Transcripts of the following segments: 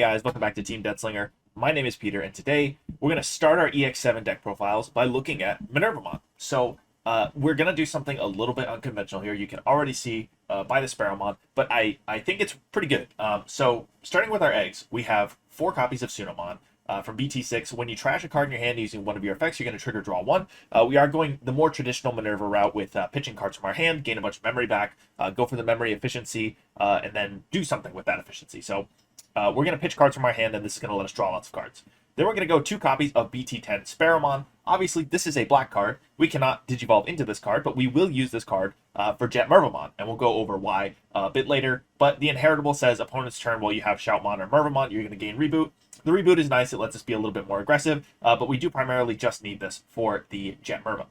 guys, welcome back to Team Death Slinger. My name is Peter, and today we're going to start our EX7 deck profiles by looking at Minervamon. So we're going to do something a little bit unconventional here. You can already see by the Sparrowmon, but I think it's pretty good. So starting with our eggs, we have 4 copies of Tsunomon from BT6. When you trash a card in your hand using one of your effects, you're going to trigger draw 1. We are going the more traditional Minerva route with pitching cards from our hand, gain a bunch of memory back, go for the memory efficiency, and then do something with that efficiency. So we're going to pitch cards from our hand, and this is going to let us draw lots of cards. Then we're going to go 2 copies of BT10 Sparrowmon. Obviously, this is a black card. We cannot digivolve into this card, but we will use this card for JetMervamon, and we'll go over why a bit later. But the inheritable says opponent's turn while you have Shoutmon or Mervamon, you're going to gain reboot. The reboot is nice. It lets us be a little bit more aggressive, but we do primarily just need this for the JetMerva.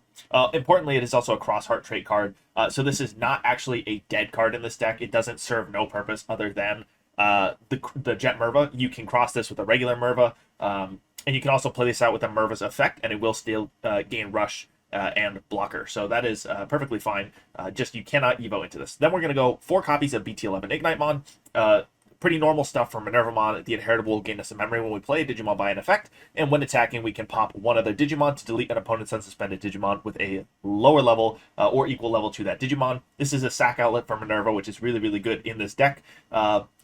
Importantly, it is also a cross-heart trait card, so this is not actually a dead card in this deck. It doesn't serve no purpose other than the JetMerva. You can cross this with a regular Merva, and you can also play this out with a Merva's effect, and it will still gain Rush and Blocker. So that is perfectly fine. Just you cannot Evo into this. Then we're going to go 4 copies of BT11 Ignitemon. Pretty normal stuff for Minervamon. The inheritable will gain us a memory when we play a Digimon by an effect, and when attacking, we can pop one other Digimon to delete an opponent's unsuspended Digimon with a lower level or equal level to that Digimon. This is a sack outlet for Minerva, which is really, really good in this deck.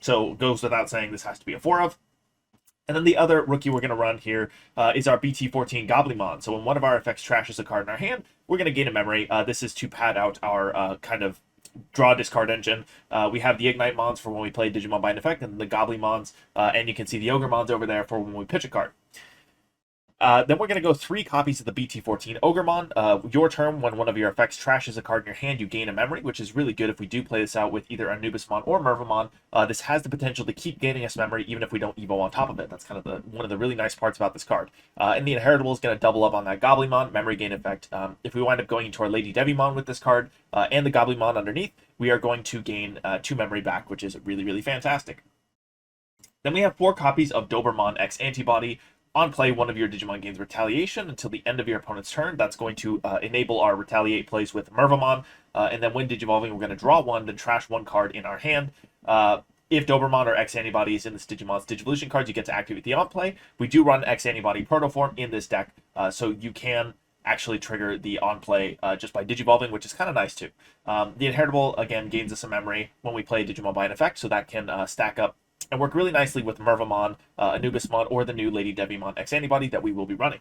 So goes without saying this has to be a 4 of. And then the other rookie we're going to run here is our BT14 Goblimon. So when one of our effects trashes a card in our hand, we're going to gain a memory. This is to pad out our kind of draw discard engine. We have the Ignitemons for when we play Digimon by an effect, and the Goblimons, and you can see the Ogremons over there for when we pitch a card. Then we're going to go 3 copies of the BT14 Ogremon. Your turn, when one of your effects trashes a card in your hand, you gain a memory, which is really good if we do play this out with either Anubismon or Mervamon. This has the potential to keep gaining us memory even if we don't Evo on top of it. That's kind of one of the really nice parts about this card. And the inheritable is going to double up on that Goblimon memory gain effect. If we wind up going into our LadyDevimon with this card and the Goblimon underneath, we are going to gain 2 memory back, which is really, really fantastic. Then we have 4 copies of Dobermon X-antibody. On play, one of your Digimon gains Retaliation until the end of your opponent's turn. That's going to enable our Retaliate plays with Mervamon. And then when Digivolving, we're going to draw 1, then trash 1 card in our hand. If Dobermon or X-antibody is in this Digimon's Digivolution cards, you get to activate the on play. We do run X-antibody Protoform in this deck, so you can actually trigger the on play just by Digivolving, which is kind of nice too. The inheritable, again, gains us a memory when we play Digimon by an effect, so that can stack up and work really nicely with Mervamon, Anubismon, or the new LadyDevimon X-antibody that we will be running.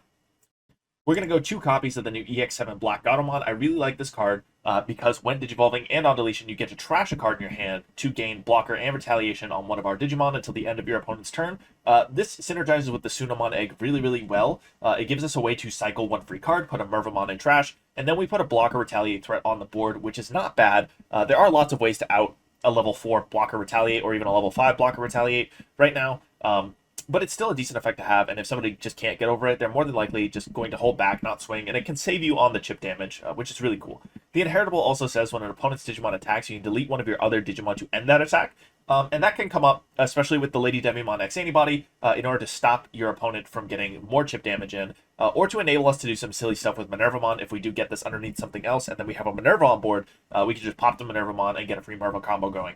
We're going to go 2 copies of the new EX7 Black Goblimon. I really like this card because when Digivolving and on deletion, you get to trash a card in your hand to gain Blocker and Retaliation on one of our Digimon until the end of your opponent's turn. This synergizes with the Tsunomon egg really, really well. It gives us a way to cycle 1 free card, put a Mervamon in trash, and then we put a Blocker Retaliate threat on the board, which is not bad. There are lots of ways to out a level 4 Blocker Retaliate or even a level 5 Blocker Retaliate right now. But it's still a decent effect to have, and if somebody just can't get over it, they're more than likely just going to hold back, not swing, and it can save you on the chip damage, which is really cool. The inheritable also says when an opponent's Digimon attacks, you can delete one of your other Digimon to end that attack, and that can come up, especially with the LadyDevimon X-antibody, in order to stop your opponent from getting more chip damage in, or to enable us to do some silly stuff with Minervamon. If we do get this underneath something else, and then we have a Minerva on board, we can just pop the Minervamon and get a free Merva combo going.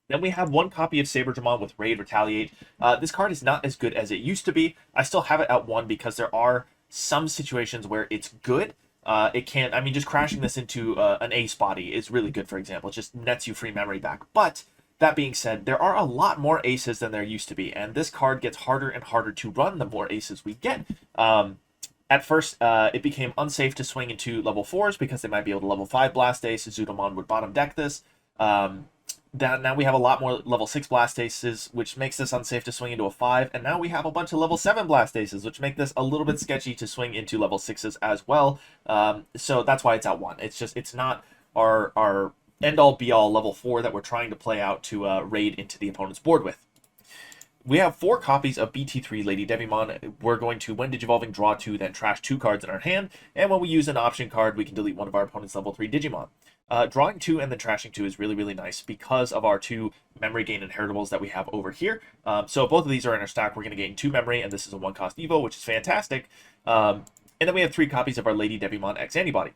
Then we have 1 copy of Saberdramon with Raid Retaliate. This card is not as good as it used to be. I still have it at 1 because there are some situations where it's good. It can't, I mean, just crashing this into an ace body is really good, for example. It just nets you free memory back. But that being said, there are a lot more aces than there used to be, and this card gets harder and harder to run the more aces we get. At first, it became unsafe to swing into level 4s because they might be able to level 5 Blast Ace. Tsunomon would bottom deck this. Now we have a lot more level 6 Blastaces, which makes this unsafe to swing into a 5, and now we have a bunch of level 7 Blastaces, which make this a little bit sketchy to swing into level 6s as well. So that's why it's at 1. It's not our end-all be-all level 4 that we're trying to play out to raid into the opponent's board with. We have 4 copies of BT3 LadyDevimon. We're going to, when Digivolving, draw 2, then trash 2 cards in our hand, and when we use an option card, we can delete one of our opponent's level 3 Digimon. Drawing 2 and then trashing 2 is really, really nice because of our 2 memory gain inheritables that we have over here. So both of these are in our stack. We're going to gain 2 memory, and this is a 1-cost Evo, which is fantastic. And then we have 3 copies of our LadyDevimon X-antibody.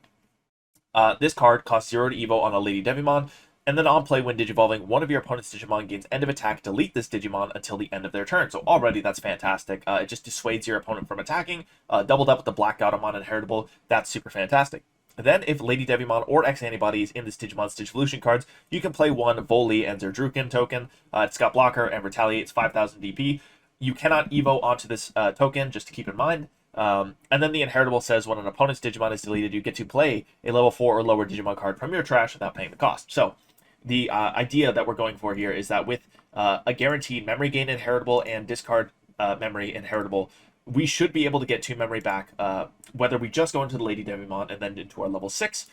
This card costs 0 to Evo on a LadyDevimon, And then on play, when digivolving, one of your opponent's Digimon gains end of attack. Delete this Digimon until the end of their turn. So already that's fantastic. It just dissuades your opponent from attacking. Doubled up with the Black Goblimon Inheritable. That's super fantastic. Then, if LadyDevimon or X-antibody is in this Digimon's Digivolution cards, you can play one Voli and Zerdrukin token. It's got Blocker and Retaliate. It's 5,000 DP. You cannot Evo onto this token, just to keep in mind. And then the Inheritable says when an opponent's Digimon is deleted, you get to play a level 4 or lower Digimon card from your trash without paying the cost. So, the idea that we're going for here is that with a guaranteed memory gain Inheritable and discard memory Inheritable, we should be able to get 2 memory back, whether we just go into the LadyDevimon and then into our level 6,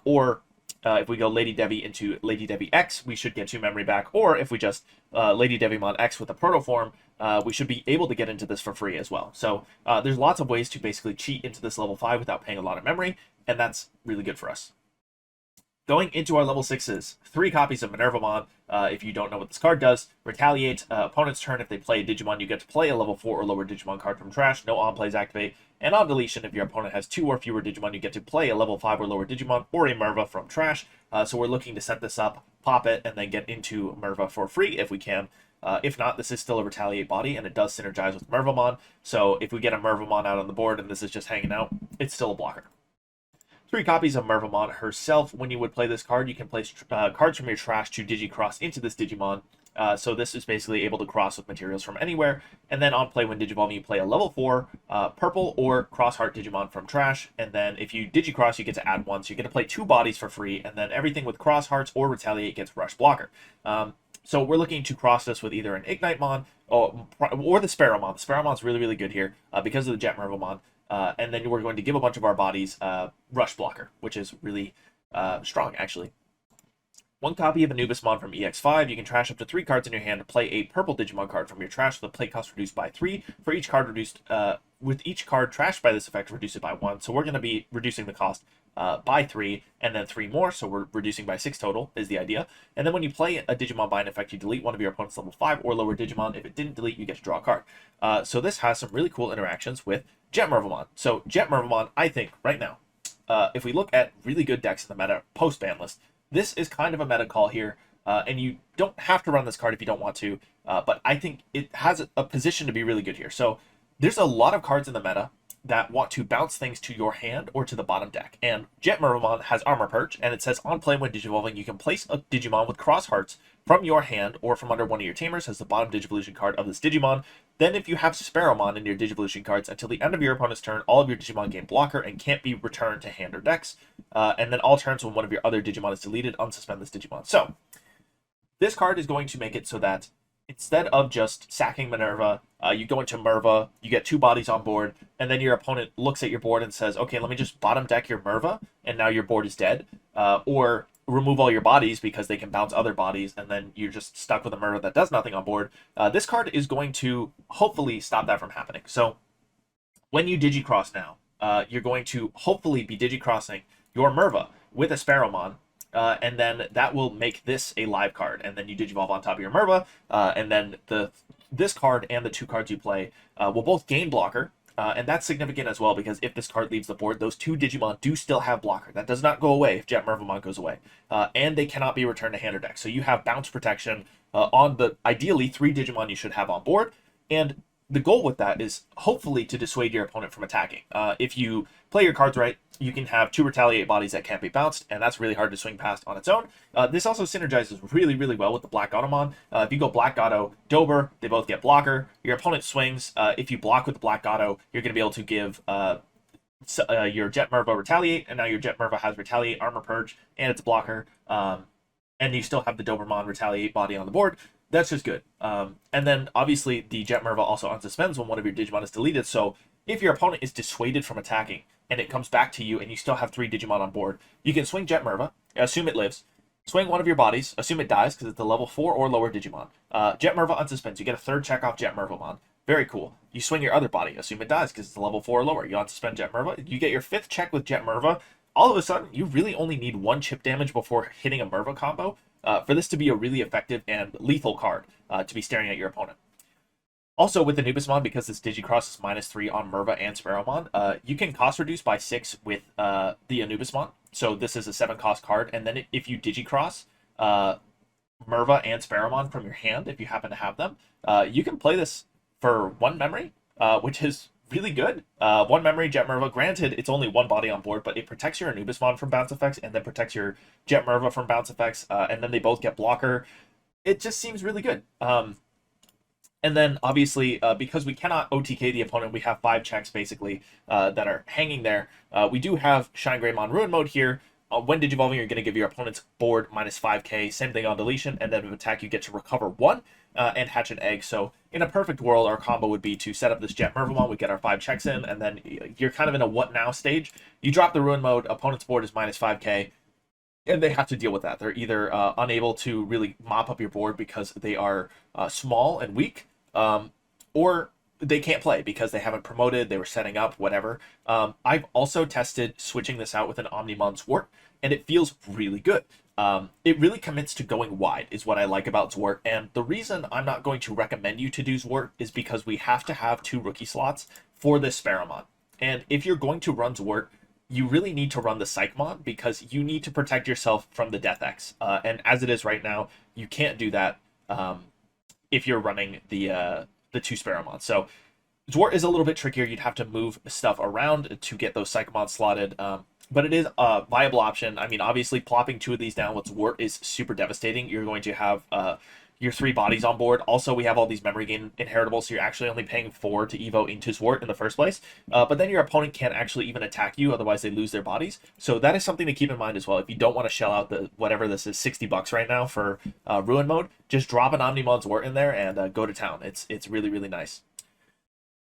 or if we go LadyDevi into LadyDevi X, we should get 2 memory back, or if we just LadyDevimon X with the protoform, we should be able to get into this for free as well. So there's lots of ways to basically cheat into this level 5 without paying a lot of memory, and that's really good for us. Going into our level 6s, 3 copies of Minervamon. If you don't know what this card does, Retaliate. Opponent's turn, if they play a Digimon, you get to play a level 4 or lower Digimon card from trash. No on-plays activate. And on deletion, if your opponent has 2 or fewer Digimon, you get to play a level 5 or lower Digimon or a Merva from trash. So we're looking to set this up, pop it, and then get into Merva for free if we can. If not, this is still a Retaliate body, and it does synergize with Mervamon. So if we get a Mervamon out on the board and this is just hanging out, it's still a blocker. 3 copies of Mervamon herself. When you would play this card, you can place cards from your trash to Digicross into this Digimon. So this is basically able to cross with materials from anywhere. And then on play, when Digivolving, you play a level 4 purple or Cross Heart Digimon from trash. And then if you Digicross, you get to add 1. So you get to play 2 bodies for free. And then everything with Cross Hearts or Retaliate gets Rush Blocker. So we're looking to cross this with either an Ignitemon or the Sparrowmon. The Sparrowmon's really, really good here because of the JetMervamon. And then we're going to give a bunch of our bodies Rush Blocker, which is really strong, actually. 1 copy of Anubismon from EX5. You can trash up to 3 cards in your hand to play a purple Digimon card from your trash with a play cost reduced by 3. For each card reduced, with each card trashed by this effect, reduce it by 1. So we're going to be reducing the cost by 3, and then 3 more, so we're reducing by 6 total, is the idea. And then when you play a Digimon by an effect, you delete one of your opponent's level 5 or lower Digimon. If it didn't delete, you get to draw a card. So this has some really cool interactions with JetMervamon. So JetMervamon, I think, right now, if we look at really good decks in the meta post-ban list, this is kind of a meta call here, and you don't have to run this card if you don't want to, but I think it has a position to be really good here. So there's a lot of cards in the meta that want to bounce things to your hand or to the bottom deck. And JetMervamon has Armor Perch, and it says on play when Digivolving, you can place a Digimon with Cross Hearts from your hand or from under one of your tamers as the bottom Digivolution card of this Digimon. Then if you have Sparrowmon in your Digivolution cards, until the end of your opponent's turn, all of your Digimon gain Blocker and can't be returned to hand or decks. And then all turns when one of your other Digimon is deleted, unsuspend this Digimon. So this card is going to make it so that instead of just sacking Minerva, you go into Merva, you get 2 bodies on board, and then your opponent looks at your board and says, okay, let me just bottom deck your Merva, and now your board is dead. Or remove all your bodies because they can bounce other bodies, and then you're just stuck with a Merva that does nothing on board. This card is going to hopefully stop that from happening. So when you Digicross now, you're going to hopefully be Digicrossing your Merva with a Sparrowmon, and then that will make this a live card, and then you Digivolve on top of your Merva, and then this card and the 2 cards you play will both gain Blocker, and that's significant as well, because if this card leaves the board, those 2 Digimon do still have Blocker. That does not go away if JetMervamon goes away, and they cannot be returned to hand or deck. So you have bounce protection on the ideally 3 Digimon you should have on board, and the goal with that is hopefully to dissuade your opponent from attacking. If you play your cards right, you can have 2 Retaliate bodies that can't be bounced, and that's really hard to swing past on its own. This also synergizes really, really well with the Black Goblimon. If you go Black Gato, Dober, they both get Blocker. Your opponent swings. If you block with the Black Gato, you're going to be able to give your JetMerva Retaliate, and now your JetMerva has Retaliate, Armor Purge, and it's a blocker. And you still have the Dobermon Retaliate body on the board. That's just good. And then, obviously, the JetMerva also unsuspends when one of your Digimon is deleted, so if your opponent is dissuaded from attacking, and it comes back to you, and you still have 3 Digimon on board, you can swing JetMerva, assume it lives, swing one of your bodies, assume it dies, because it's a level 4 or lower Digimon. JetMerva unsuspends, you get a 3rd check off JetMervamon. Very cool. You swing your other body, assume it dies, because it's a level 4 or lower. You unsuspend JetMerva, you get your 5th check with JetMerva. All of a sudden, you really only need 1 chip damage before hitting a Merva combo for this to be a really effective and lethal card to be staring at your opponent. Also, with Anubismon, because this Digicross is -3 on Merva and Sparrowmon, you can cost reduce by 6 with the Anubismon. So this is a 7 cost card, and then if you Digicross, Merva and Sparrowmon from your hand if you happen to have them. You can play this for one memory, which is really good. One memory JetMerva. Granted, it's only one body on board, but it protects your Anubismon from bounce effects and then protects your JetMerva from bounce effects, and then they both get blocker. It just seems really good. And then obviously, because we cannot OTK the opponent, we have 5 checks basically that are hanging there. We do have ShineGreymon Ruin Mode here. When digivolving, you're going to give your opponent's board minus 5k. Same thing on deletion, and then with attack, you get to recover 1 and hatch an egg. So in a perfect world, our combo would be to set up this JetMervamon. We get our 5 checks in, and then you're kind of in a what now stage. You drop the Ruin Mode, opponent's board is minus 5k. And they have to deal with that. They're either unable to really mop up your board because they are small and weak, or they can't play because they haven't promoted, they were setting up, whatever. I've also tested switching this out with an Omnimon Zwart, and it feels really good. It really commits to going wide, is what I like about Zwart. And the reason I'm not going to recommend you to do Zwart is because we have to have 2 rookie slots for this Sparrowmon. And if you're going to run Zwart, you really need to run the Psychmon because you need to protect yourself from the Death X. And as it is right now, you can't do that if you're running the 2 Sparrowmon. So Zwart is a little bit trickier. You'd have to move stuff around to get those Psychmon slotted. But it is a viable option. I mean, obviously, plopping 2 of these down with Zwart is super devastating. You're going to have your 3 bodies on board. Also, we have all these memory gain inheritables, so you're actually only paying 4 to evo into Zwart in the first place. But then your opponent can't actually even attack you, otherwise they lose their bodies. So that is something to keep in mind as well. If you don't want to shell out the whatever this is, $60 right now for Ruin Mode, just drop an Omnimon Zwart in there and go to town. It's really, really nice.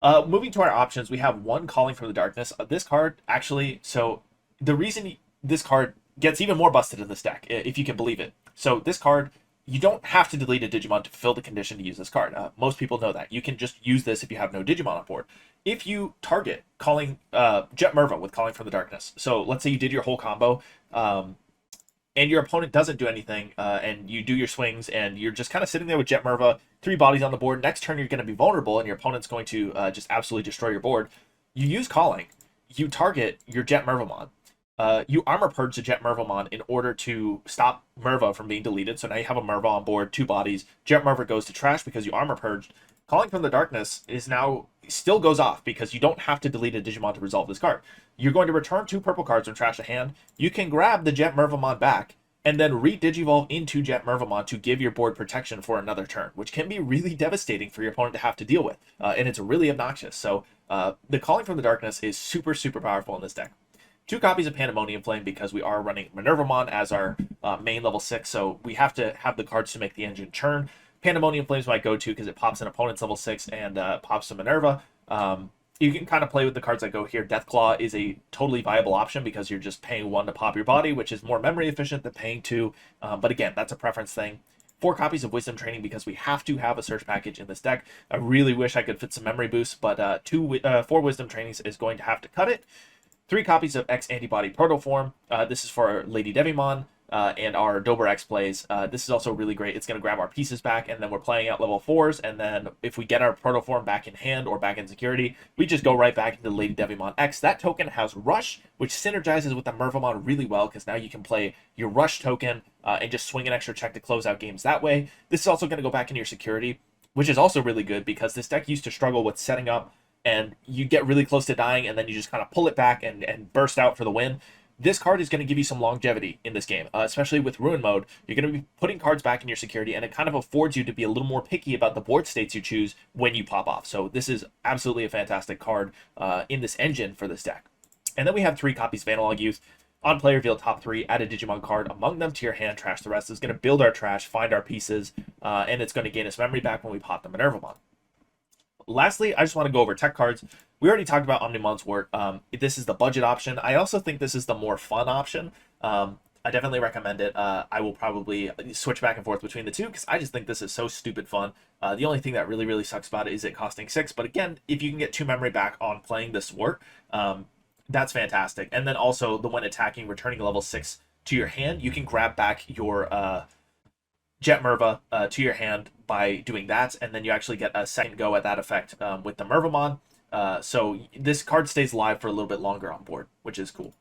Moving to our options, we have 1 Calling from the Darkness. This card, actually, so the reason this card gets even more busted in this deck, if you can believe it. So this card, you don't have to delete a Digimon to fulfill the condition to use this card. Most people know that. You can just use this if you have no Digimon on board. If you target calling JetMerva with Calling from the Darkness, so let's say you did your whole combo, and your opponent doesn't do anything, and you do your swings, and you're just kind of sitting there with JetMerva, 3 bodies on the board. Next turn, you're going to be vulnerable, and your opponent's going to just absolutely destroy your board. You use Calling. You target your JetMervamon. You armor purge the JetMervamon in order to stop Merva from being deleted. So now you have a Merva on board, 2 bodies. JetMerva goes to trash because you armor purged. Calling from the Darkness is now still goes off because you don't have to delete a Digimon to resolve this card. You're going to return 2 purple cards from trash to hand. You can grab the JetMervamon back and then re-digivolve into JetMervamon to give your board protection for another turn, which can be really devastating for your opponent to have to deal with. And it's really obnoxious. So the Calling from the Darkness is super, super powerful in this deck. 2 copies of Pandemonium Flame because we are running Minervamon as our main level 6, so we have to have the cards to make the engine churn. Pandemonium Flame is my go-to because it pops an opponent's level 6 and pops a Minerva. You can kind of play with the cards that go here. Deathclaw is a totally viable option because you're just paying 1 to pop your body, which is more memory efficient than paying 2. But again, that's a preference thing. 4 copies of Wisdom Training because we have to have a search package in this deck. I really wish I could fit some memory boosts, but 4 Wisdom Trainings is going to have to cut it. 3 copies of X-antibody Protoform. This is for LadyDevimon and our Dober X plays. This is also really great. It's going to grab our pieces back, and then we're playing out level 4s, and then if we get our Protoform back in hand or back in security, we just go right back into LadyDevimon X. That token has Rush, which synergizes with the Mervamon really well, because now you can play your Rush token and just swing an extra check to close out games that way. This is also going to go back into your security, which is also really good, because this deck used to struggle with setting up and you get really close to dying, and then you just kind of pull it back and burst out for the win. This card is going to give you some longevity in this game, especially with Ruin Mode. You're going to be putting cards back in your security, and it kind of affords you to be a little more picky about the board states you choose when you pop off. So this is absolutely a fantastic card in this engine for this deck. And then we have 3 copies of Analog Youth. On play, reveal top 3, add a Digimon card among them to your hand, trash the rest. It's going to build our trash, find our pieces, and it's going to gain us memory back when we pop the Minervamon. Lastly, I just want to go over tech cards. We already talked about Omnimon's work. This is the budget option. I also think this is the more fun option. I definitely recommend it. I will probably switch back and forth between the 2 because I just think this is so stupid fun. The only thing that really, really sucks about it is it costing 6. But again, if you can get 2 memory back on playing this work, that's fantastic. And then also, the when attacking, returning level 6 to your hand, you can grab back your JetMerva to your hand by doing that, and then you actually get a second go at that effect with the Mervamon. So this card stays live for a little bit longer on board, which is cool.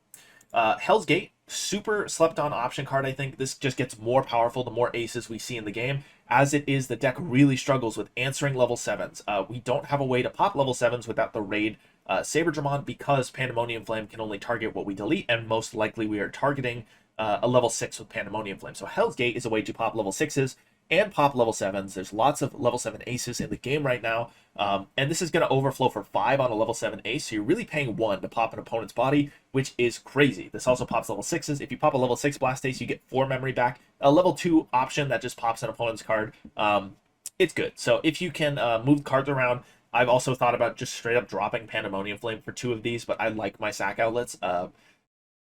Hell's Gate. super slept on option card. I think this just gets more powerful the more aces we see in the game. As it is, the deck really struggles with answering level 7s. We don't have a way to pop level 7s without the raid Saberdramon, because Pandemonium Flame can only target what we delete, and most likely we are targeting a level 6 with Pandemonium Flame. So Hell's Gate is a way to pop level 6s and pop level 7s. There's lots of level 7 aces in the game right now, and this is going to overflow for 5 on a level 7 ace, so you're really paying 1 to pop an opponent's body, which is crazy. This also pops level 6s. If you pop a level 6 Blast Ace, you get 4 memory back. A level 2 option that just pops an opponent's card, it's good. So if you can move cards around, I've also thought about just straight up dropping Pandemonium Flame for 2 of these, but I like my sack outlets.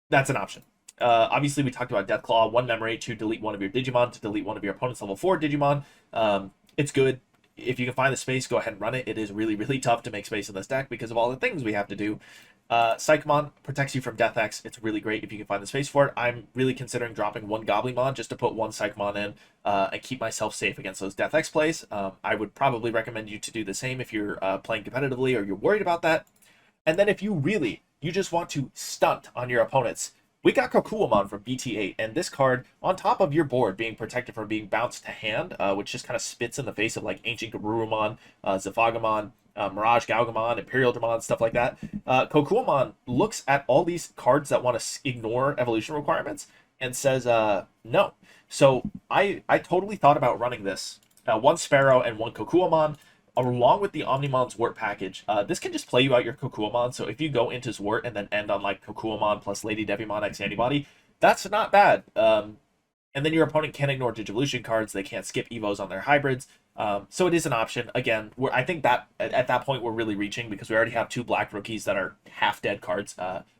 That's an option. Obviously, we talked about Deathclaw, 1 memory to delete 1 of your Digimon, to delete 1 of your opponent's level 4 Digimon. It's good. If you can find the space, go ahead and run it. It is really, really tough to make space in this deck because of all the things we have to do. Psychomon protects you from Death X. It's really great if you can find the space for it. I'm really considering dropping 1 Goblimon just to put 1 Psychomon in and keep myself safe against those Death X plays. I would probably recommend you to do the same if you're playing competitively or you're worried about that. And then if you just want to stunt on your opponents, we got Kokuomon from BT8, and this card, on top of your board being protected from being bounced to hand, which just kind of spits in the face of like Ancient Garurumon, Zephagamon, Mirage Galgamon, Imperial Dramon, stuff like that. Kokuomon looks at all these cards that want to ignore evolution requirements and says, no. So I totally thought about running this. 1 Sparrow and 1 Kokuomon, along with the Omnimon Zwart package. This can just play you out your Kokuomon, so if you go into Zwart and then end on like Kokuomon plus LadyDevimon X-antibody, that's not bad. And then your opponent can't ignore Digivolution cards, they can't skip Evos on their hybrids, so it is an option. Again, I think that at that point we're really reaching, because we already have 2 black rookies that are half-dead cards,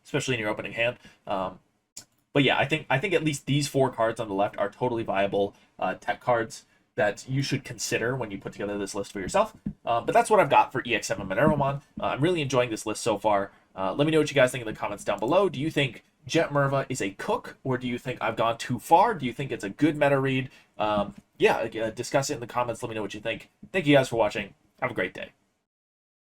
especially in your opening hand. But yeah, I think at least these 4 cards on the left are totally viable tech cards that you should consider when you put together this list for yourself. But that's what I've got for EX7 Minervamon. I'm really enjoying this list so far. Let me know what you guys think in the comments down below. Do you think JetMerva is a cook, or do you think I've gone too far? Do you think it's a good meta read? Yeah, discuss it in the comments. Let me know what you think. Thank you guys for watching. Have a great day.